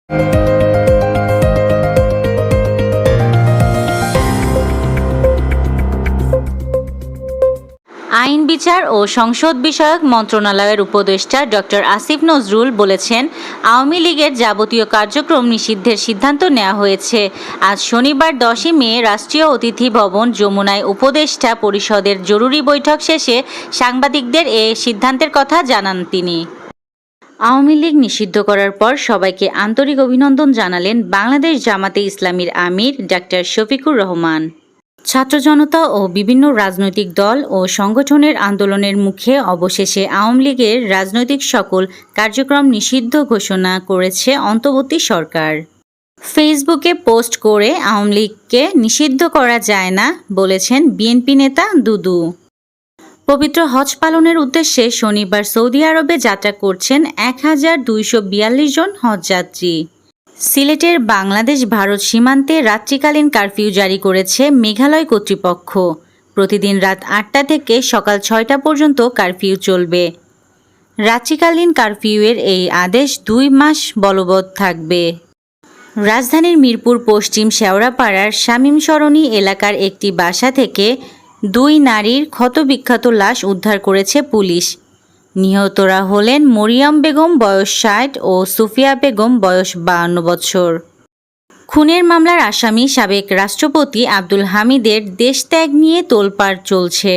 আইন বিচার ও সংসদ বিষয়ক মন্ত্রণালয়ের উপদেষ্টা ডক্টর আসিফ নজরুল বলেছেন, আওয়ামী লীগের যাবতীয় কার্যক্রম নিষিদ্ধের সিদ্ধান্ত নেওয়া হয়েছে। আজ শনিবার 10 মে রাষ্ট্রীয় অতিথি ভবন যমুনায় উপদেষ্টা পরিষদের জরুরি বৈঠক শেষে সাংবাদিকদের এ সিদ্ধান্তের কথা জানান তিনি। আওয়ামী লীগ নিষিদ্ধ করার পর সবাইকে আন্তরিক অভিনন্দন জানালেন বাংলাদেশ জামাতে ইসলামীর আমির ডাক্তার শফিকুর রহমান। ছাত্র জনতা ও বিভিন্ন রাজনৈতিক দল ও সংগঠনের আন্দোলনের মুখে অবশেষে আওয়ামী লীগের রাজনৈতিক সকল কার্যক্রম নিষিদ্ধ ঘোষণা করেছে অন্তর্বর্তী সরকার। ফেসবুকে পোস্ট করে আওয়ামী লীগকে নিষিদ্ধ করা যায় না বলেছেন বিএনপি নেতা দুদু। পবিত্র হজ পালনের উদ্দেশ্যে শনিবার সৌদি আরবে যাত্রা করছেন 1242 জন হজযাত্রী। সিলেটের বাংলাদেশ ভারত সীমান্তে রাত্রিকালীন কারফিউ জারি করেছে মেঘালয় কর্তৃপক্ষ। প্রতিদিন রাত 8টা থেকে সকাল 6টা পর্যন্ত কারফিউ চলবে। রাত্রিকালীন কারফিউয়ের এই আদেশ 2 মাস বলবৎ থাকবে। রাজধানীর মিরপুর পশ্চিম শেওড়াপাড়ার শামীম সরণি এলাকার একটি বাসা থেকে 2 নারীর ক্ষতবিক্ষত লাশ উদ্ধার করেছে পুলিশ। নিহতরা হলেন মরিয়ম বেগম বয়স 60 ও সুফিয়া বেগম বয়স 52 বছর। খুনের মামলার আসামি সাবেক রাষ্ট্রপতি আব্দুল হামিদের দেশত্যাগ নিয়ে তোলপাড় চলছে।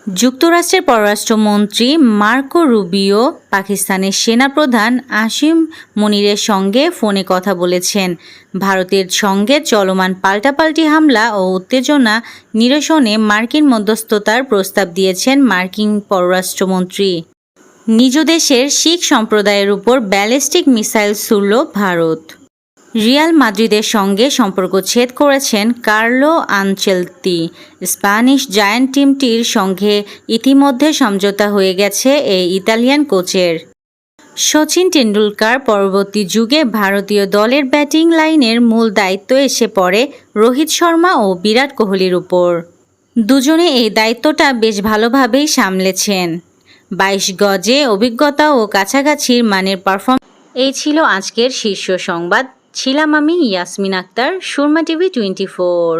যুক্তরাষ্ট্রের পররাষ্ট্রমন্ত্রী মার্কো রুবিও পাকিস্তানের সেনাপ্রধান আসিম মনিরের সঙ্গে ফোনে কথা বলেছেন। ভারতের সঙ্গে চলমান পাল্টাপাল্টি হামলা ও উত্তেজনা নিরসনে মার্কিন মধ্যস্থতার প্রস্তাব দিয়েছেন মার্কিন পররাষ্ট্রমন্ত্রী। নিজ দেশের শিখ সম্প্রদায়ের উপর ব্যালিস্টিক মিসাইল ছুড়ল ভারত। রিয়াল মাদ্রিদের সঙ্গে সম্পর্ক ছেদ করেছেন কার্লো আনচেলত্তি। স্প্যানিশ জায়ান্ট টিমটির সঙ্গে ইতিমধ্যে সমঝোতা হয়ে গেছে এই ইতালিয়ান কোচের। সচিন টেন্ডুলকার পরবর্তী যুগে ভারতীয় দলের ব্যাটিং লাইনের মূল দায়িত্ব এসে পড়ে রোহিত শর্মা ও বিরাট কোহলির উপর। দুজনে এই দায়িত্বটা বেশ ভালোভাবেই সামলেছেন। 22 গজে অভিজ্ঞতা ও কাছাকাছির মানের পারফরমেন্স। এই ছিল আজকের শীর্ষ সংবাদ। ছিলাম আমি ইয়াসমিন আক্তার, সুরমা টিভি 24।